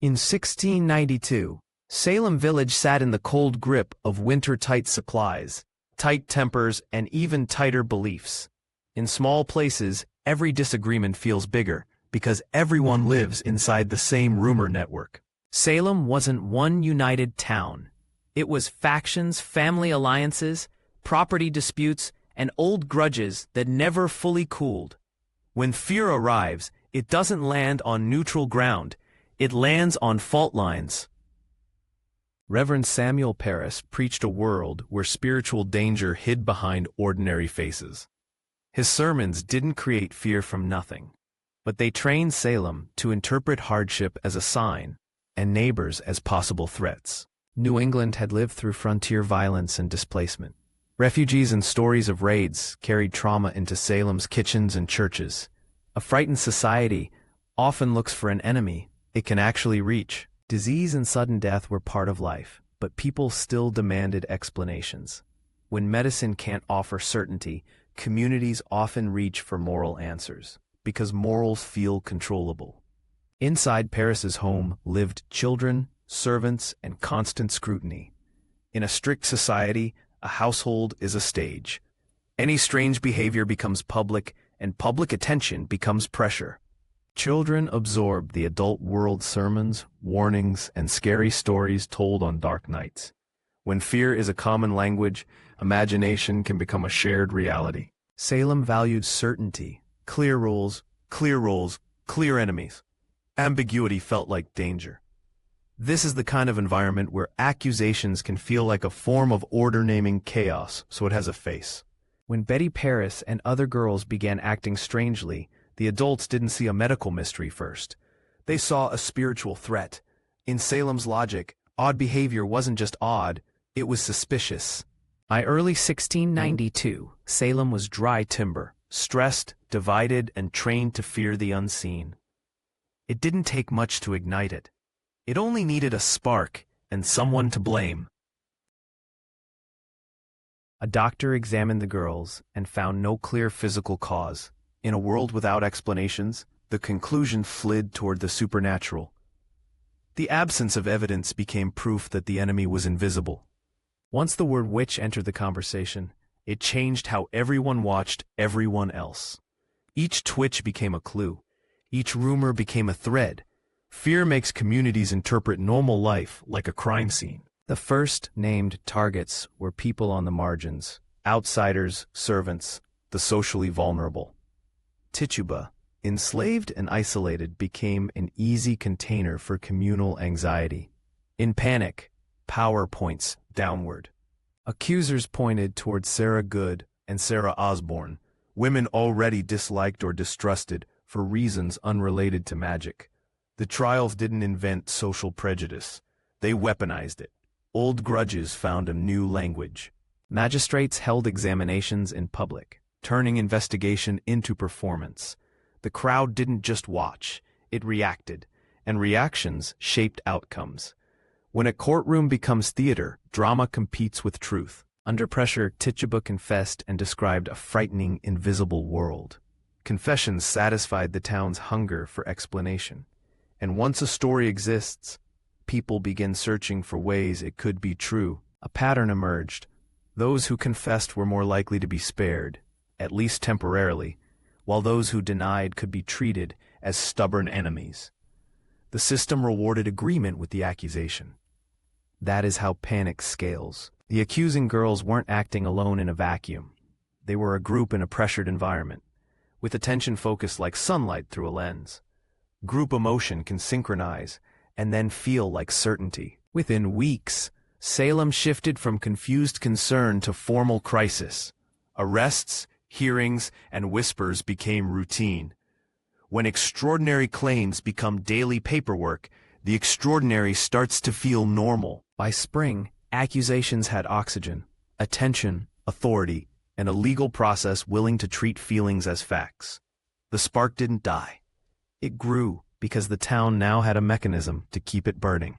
In 1692, Salem village sat in the cold grip of winter-tight supplies, tight tempers, and even tighter beliefs. In small places, every disagreement feels bigger because everyone lives inside the same rumor network. Salem wasn't one united town. It was factions, family alliances, property disputes, and old grudges that never fully cooled. When fear arrives, it doesn't land on neutral ground. It lands on fault lines. Reverend Samuel Parris preached a world where spiritual danger hid behind ordinary faces. His sermons didn't create fear from nothing, but they trained Salem to interpret hardship as a sign and neighbors as possible threats. New England had lived through frontier violence and displacement. Refugees and stories of raids carried trauma into Salem's kitchens and churches. A frightened society often looks for an enemy it can actually reach. Disease and sudden death were part of life, but people still demanded explanations. When medicine can't offer certainty, communities often reach for moral answers, because morals feel controllable. Inside Parris's home lived children, servants, and constant scrutiny. In a strict society, a household is a stage. Any strange behavior becomes public, and public attention becomes pressure. Children absorb the adult world's sermons, warnings, and scary stories told on dark nights. When fear is a common language, imagination can become a shared reality. Salem valued certainty, clear rules, clear enemies. Ambiguity felt like danger. This is the kind of environment where accusations can feel like a form of order naming chaos, so it has a face. When Betty Parris and other girls began acting strangely, the adults didn't see a medical mystery first. They saw a spiritual threat. In Salem's logic, odd behavior wasn't just odd, it was suspicious. By early 1692, Salem was dry timber, stressed, divided, and trained to fear the unseen. It didn't take much to ignite it. It only needed a spark and someone to blame. A doctor examined the girls and found no clear physical cause. In a world without explanations, the conclusion fled toward the supernatural. The absence of evidence became proof that the enemy was invisible. Once the word witch entered the conversation, it changed how everyone watched everyone else. Each twitch became a clue. Each rumor became a thread. Fear makes communities interpret normal life like a crime scene. The first named targets were people on the margins, outsiders, servants, the socially vulnerable. Tituba, enslaved and isolated, became an easy container for communal anxiety. In panic, power points downward. Accusers pointed toward Sarah Good and Sarah Osborne, women already disliked or distrusted for reasons unrelated to magic. The trials didn't invent social prejudice. They weaponized it. Old grudges found a new language. Magistrates held examinations in public, turning investigation into performance. The crowd didn't just watch, it reacted, and reactions shaped outcomes. When a courtroom becomes theater, drama competes with truth. Under pressure, Tituba confessed and described a frightening, invisible world. Confessions satisfied the town's hunger for explanation. And once a story exists, people begin searching for ways it could be true. A pattern emerged. Those who confessed were more likely to be spared, at least temporarily, while those who denied could be treated as stubborn enemies. The system rewarded agreement with the accusation. That is how panic scales. The accusing girls weren't acting alone in a vacuum. They were a group in a pressured environment, with attention focused like sunlight through a lens. Group emotion can synchronize and then feel like certainty. Within weeks, Salem shifted from confused concern to formal crisis. Arrests, hearings, and whispers became routine. When extraordinary claims become daily paperwork, the extraordinary starts to feel normal. By spring, accusations had oxygen, attention, authority, and a legal process willing to treat feelings as facts. The spark didn't die. It grew because the town now had a mechanism to keep it burning.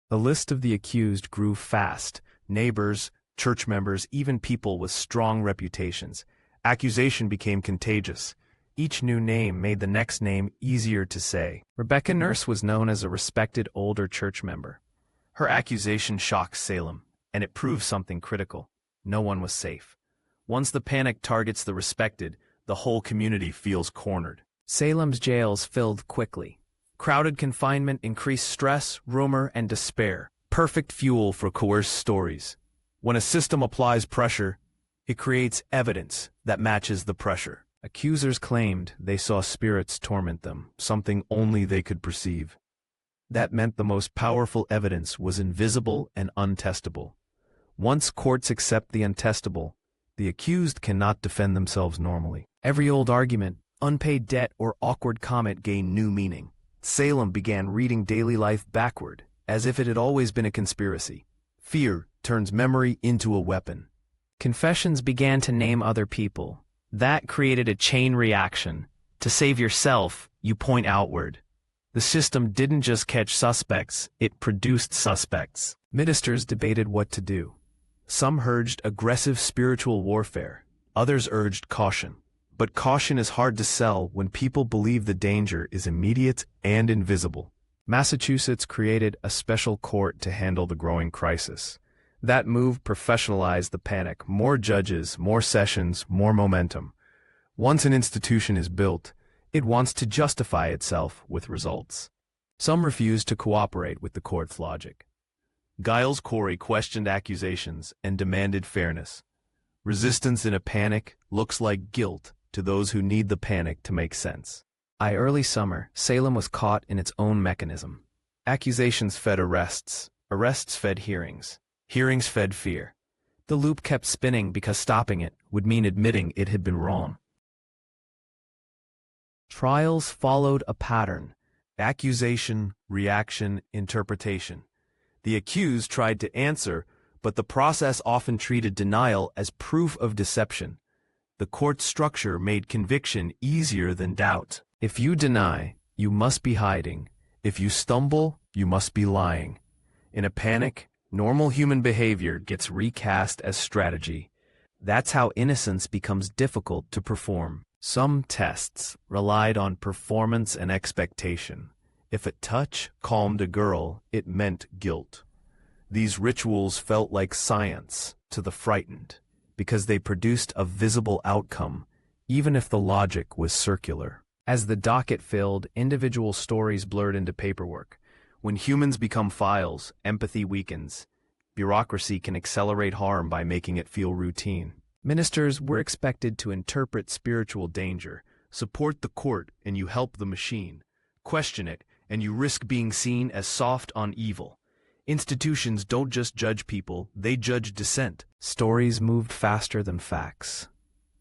The list of the accused grew fast. Neighbors, church members, even people with strong reputations. Accusation became contagious. Each new name made the next name easier to say. Rebecca Nurse was known as a respected older church member. Her accusation shocked Salem, and it proved something critical. No one was safe. Once the panic targets the respected, the whole community feels cornered. Salem's jails filled quickly. Crowded confinement increased stress, rumor, and despair. Perfect fuel for coerced stories. When a system applies pressure, it creates evidence that matches the pressure. Accusers claimed they saw spirits torment them, something only they could perceive. That meant the most powerful evidence was invisible and untestable. Once courts accept the untestable, the accused cannot defend themselves normally. Every old argument, unpaid debt, or awkward comment gained new meaning. Salem began reading daily life backward, as if it had always been a conspiracy. Fear turns memory into a weapon. Confessions began to name other people. That created a chain reaction. To save yourself, you point outward. The system didn't just catch suspects, it produced suspects. Ministers debated what to do. Some urged aggressive spiritual warfare. Others urged caution. But caution is hard to sell when people believe the danger is immediate and invisible. Massachusetts created a special court to handle the growing crisis. That move professionalized the panic. More judges, more sessions, more momentum. Once an institution is built, it wants to justify itself with results. Some refused to cooperate with the court's logic. Giles Corey questioned accusations and demanded fairness. Resistance in a panic looks like guilt to those who need the panic to make sense. By early summer, Salem was caught in its own mechanism. Accusations fed arrests. Arrests fed hearings. Hearings fed fear. The loop kept spinning because stopping it would mean admitting it had been wrong. Trials followed a pattern: accusation, reaction, interpretation. The accused tried to answer, but the process often treated denial as proof of deception. The court structure made conviction easier than doubt. If you deny, you must be hiding. If you stumble, you must be lying. In a panic, normal human behavior gets recast as strategy. That's how innocence becomes difficult to perform. Some tests relied on performance and expectation. If a touch calmed a girl, it meant guilt. These rituals felt like science to the frightened, because they produced a visible outcome, even if the logic was circular. As the docket filled, individual stories blurred into paperwork. When humans become files, empathy weakens. Bureaucracy can accelerate harm by making it feel routine. Ministers were expected to interpret spiritual danger, support the court, and you help the machine. Question it, and you risk being seen as soft on evil. Institutions don't just judge people, they judge dissent. Stories moved faster than facts.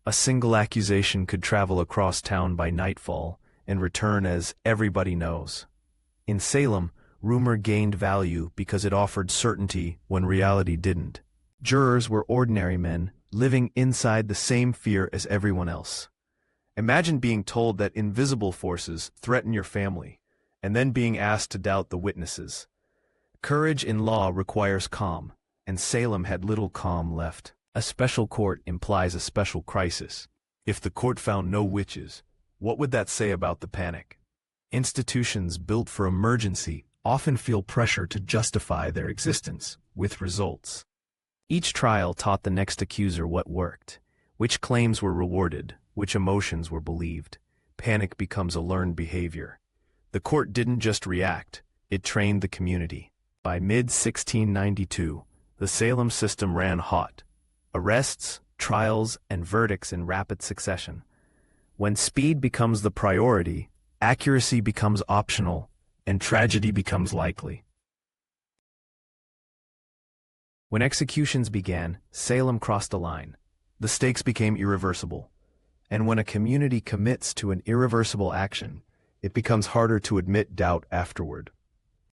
A single accusation could travel across town by nightfall and return as everybody knows. In Salem, rumor gained value because it offered certainty when reality didn't. Jurors were ordinary men, living inside the same fear as everyone else. Imagine being told that invisible forces threaten your family, and then being asked to doubt the witnesses. Courage in law requires calm, and Salem had little calm left. A special court implies a special crisis. If the court found no witches, what would that say about the panic? Institutions built for emergency often feel pressure to justify their existence, with results. Each trial taught the next accuser what worked, which claims were rewarded, which emotions were believed. Panic becomes a learned behavior. The court didn't just react, it trained the community. By mid-1692, the Salem system ran hot. Arrests, trials, and verdicts in rapid succession. When speed becomes the priority, accuracy becomes optional, and tragedy becomes likely. When executions began, Salem crossed a line. The stakes became irreversible. And when a community commits to an irreversible action, it becomes harder to admit doubt afterward.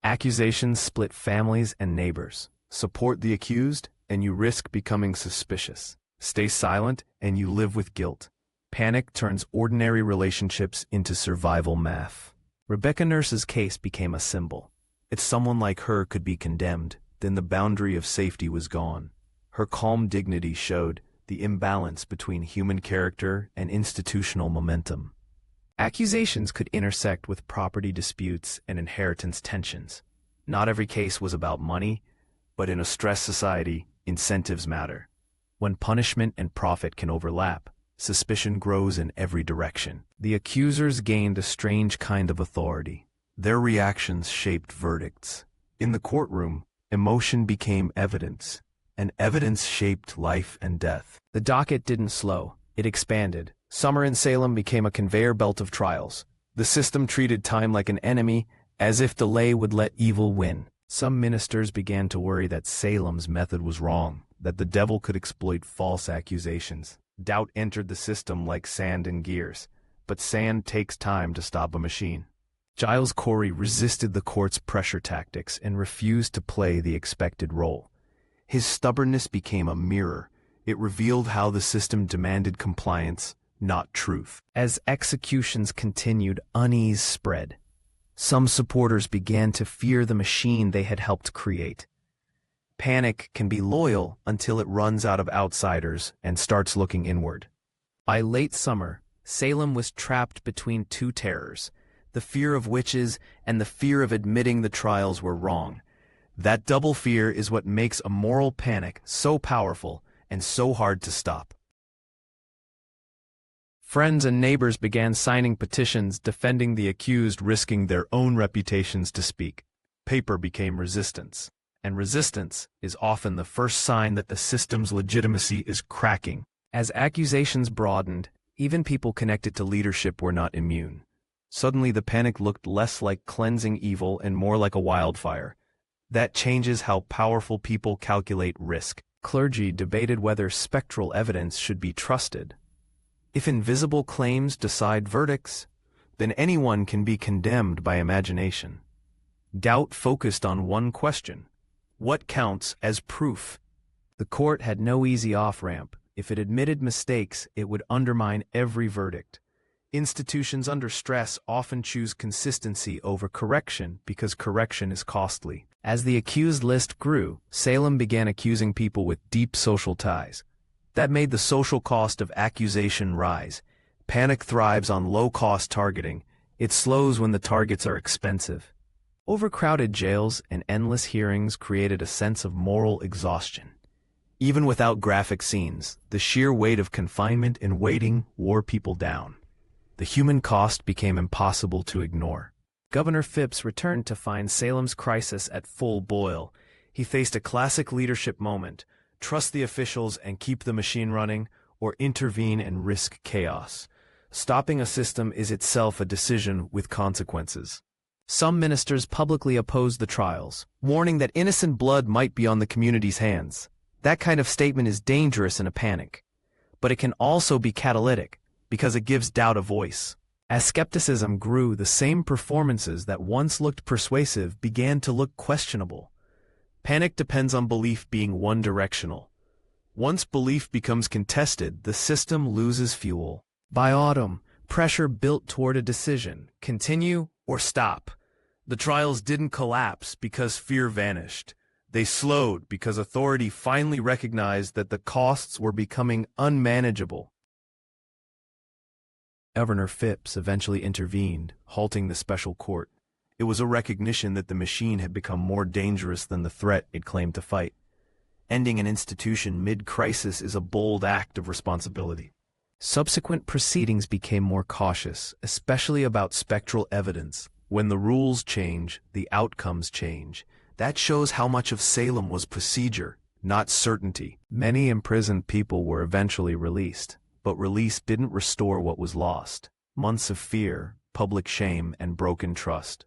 Accusations split families and neighbors. Support the accused, and you risk becoming suspicious. Stay silent, and you live with guilt. Panic turns ordinary relationships into survival math. Rebecca Nurse's case became a symbol. If someone like her could be condemned, then the boundary of safety was gone. Her calm dignity showed the imbalance between human character and institutional momentum. Accusations could intersect with property disputes and inheritance tensions. Not every case was about money, but in a stressed society, incentives matter. When punishment and profit can overlap, suspicion grows in every direction. The accusers gained a strange kind of authority. Their reactions shaped verdicts. In the courtroom, emotion became evidence, and evidence shaped life and death. The docket didn't slow, it expanded. Summer in Salem became a conveyor belt of trials. The system treated time like an enemy, as if delay would let evil win. Some ministers began to worry that Salem's method was wrong, that the devil could exploit false accusations. Doubt entered the system like sand in gears, but sand takes time to stop a machine. Giles Corey resisted the court's pressure tactics and refused to play the expected role. His stubbornness became a mirror. It revealed how the system demanded compliance, not truth. As executions continued, unease spread. Some supporters began to fear the machine they had helped create. Panic can be loyal until it runs out of outsiders and starts looking inward. By late summer, Salem was trapped between two terrors, the fear of witches and the fear of admitting the trials were wrong. That double fear is what makes a moral panic so powerful and so hard to stop. Friends and neighbors began signing petitions defending the accused, risking their own reputations to speak. Paper became resistance. And resistance is often the first sign that the system's legitimacy is cracking. As accusations broadened, even people connected to leadership were not immune. Suddenly the panic looked less like cleansing evil and more like a wildfire. That changes how powerful people calculate risk. Clergy debated whether spectral evidence should be trusted. If invisible claims decide verdicts, then anyone can be condemned by imagination. Doubt focused on one question: what counts as proof? The court had no easy off-ramp. If it admitted mistakes, it would undermine every verdict. Institutions under stress often choose consistency over correction because correction is costly. As the accused list grew, Salem began accusing people with deep social ties. That made the social cost of accusation rise. Panic thrives on low-cost targeting. It slows when the targets are expensive. Overcrowded jails and endless hearings created a sense of moral exhaustion. Even without graphic scenes, the sheer weight of confinement and waiting wore people down. The human cost became impossible to ignore. Governor Phipps returned to find Salem's crisis at full boil. He faced a classic leadership moment: trust the officials and keep the machine running, or intervene and risk chaos. Stopping a system is itself a decision with consequences. Some ministers publicly opposed the trials, warning that innocent blood might be on the community's hands. That kind of statement is dangerous in a panic. But it can also be catalytic, because it gives doubt a voice. As skepticism grew, the same performances that once looked persuasive began to look questionable. Panic depends on belief being one-directional. Once belief becomes contested, the system loses fuel. By autumn, pressure built toward a decision: continue or stop. The trials didn't collapse because fear vanished. They slowed because authority finally recognized that the costs were becoming unmanageable. Governor Phipps eventually intervened, halting the special court. It was a recognition that the machine had become more dangerous than the threat it claimed to fight. Ending an institution mid-crisis is a bold act of responsibility. Subsequent proceedings became more cautious, especially about spectral evidence. When the rules change, the outcomes change. That shows how much of Salem was procedure, not certainty. Many imprisoned people were eventually released, but release didn't restore what was lost. Months of fear, public shame, and broken trust.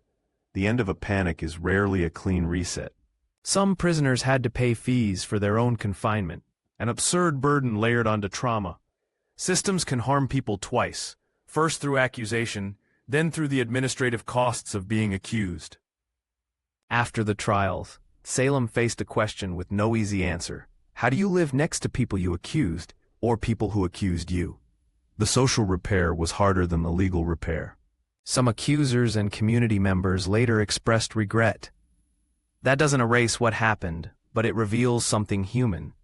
The end of a panic is rarely a clean reset. Some prisoners had to pay fees for their own confinement, an absurd burden layered onto trauma. Systems can harm people twice, first through accusation, then through the administrative costs of being accused. After the trials, Salem faced a question with no easy answer. How do you live next to people you accused, or people who accused you? The social repair was harder than the legal repair. Some accusers and community members later expressed regret. That doesn't erase what happened, but it reveals something human.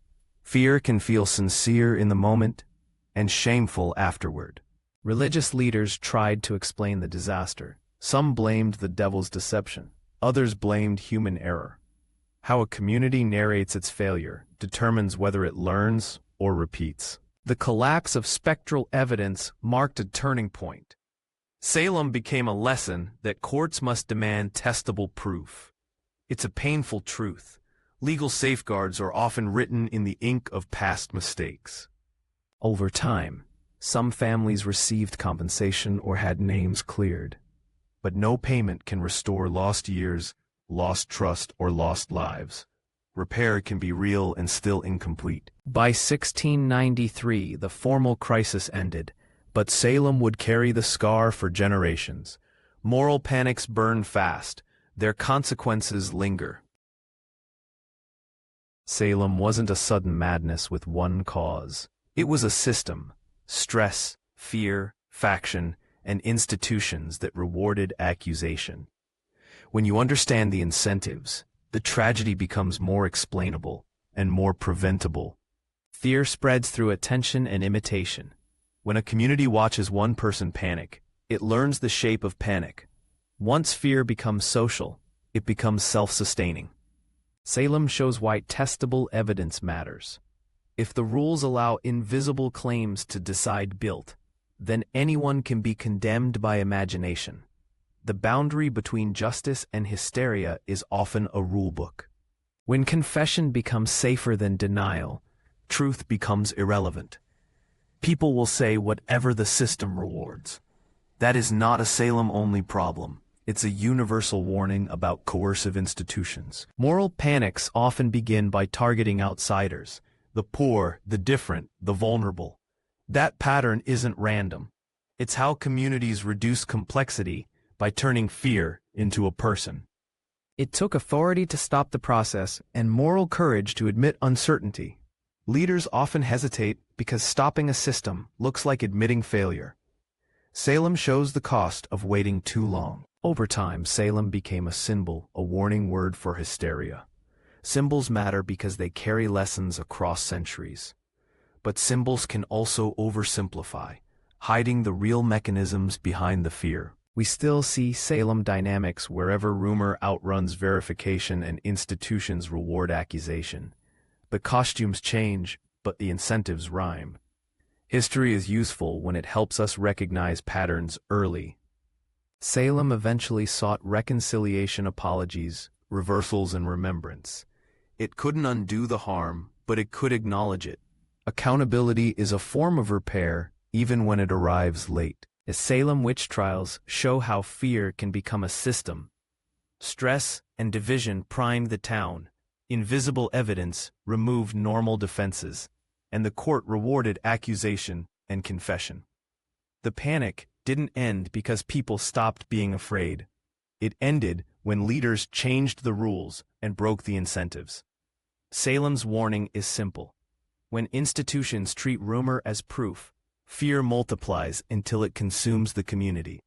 Fear can feel sincere in the moment and shameful afterward. Religious leaders tried to explain the disaster. Some blamed the devil's deception. Others blamed human error. How a community narrates its failure determines whether it learns or repeats. The collapse of spectral evidence marked a turning point. Salem became a lesson that courts must demand testable proof. It's a painful truth. Legal safeguards are often written in the ink of past mistakes. Over time, some families received compensation or had names cleared. But no payment can restore lost years, lost trust, or lost lives. Repair can be real and still incomplete. By 1693, the formal crisis ended, but Salem would carry the scar for generations. Moral panics burn fast. Their consequences linger. Salem wasn't a sudden madness with one cause. It was a system: stress, fear, faction, and institutions that rewarded accusation. When you understand the incentives, the tragedy becomes more explainable and more preventable. Fear spreads through attention and imitation. When a community watches one person panic, it learns the shape of panic. Once fear becomes social, it becomes self-sustaining. Salem shows why testable evidence matters. If the rules allow invisible claims to decide guilt, then anyone can be condemned by imagination. The boundary between justice and hysteria is often a rulebook. When confession becomes safer than denial, truth becomes irrelevant. People will say whatever the system rewards. That is not a Salem-only problem. It's a universal warning about coercive institutions. Moral panics often begin by targeting outsiders: the poor, the different, the vulnerable. That pattern isn't random. It's how communities reduce complexity by turning fear into a person. It took authority to stop the process and moral courage to admit uncertainty. Leaders often hesitate because stopping a system looks like admitting failure. Salem shows the cost of waiting too long. Over time, Salem became a symbol, a warning word for hysteria. Symbols matter because they carry lessons across centuries. But symbols can also oversimplify, hiding the real mechanisms behind the fear. We still see Salem dynamics wherever rumor outruns verification and institutions reward accusation. The costumes change, but the incentives rhyme. History is useful when it helps us recognize patterns early. Salem eventually sought reconciliation, apologies, reversals, and remembrance. It couldn't undo the harm, but it could acknowledge it. Accountability is a form of repair, even when it arrives late. The Salem Witch Trials show how fear can become a system. Stress and division primed the town. Invisible evidence removed normal defenses, and the court rewarded accusation and confession. The panic didn't end because people stopped being afraid. It ended when leaders changed the rules and broke the incentives. Salem's warning is simple. When institutions treat rumor as proof, fear multiplies until it consumes the community.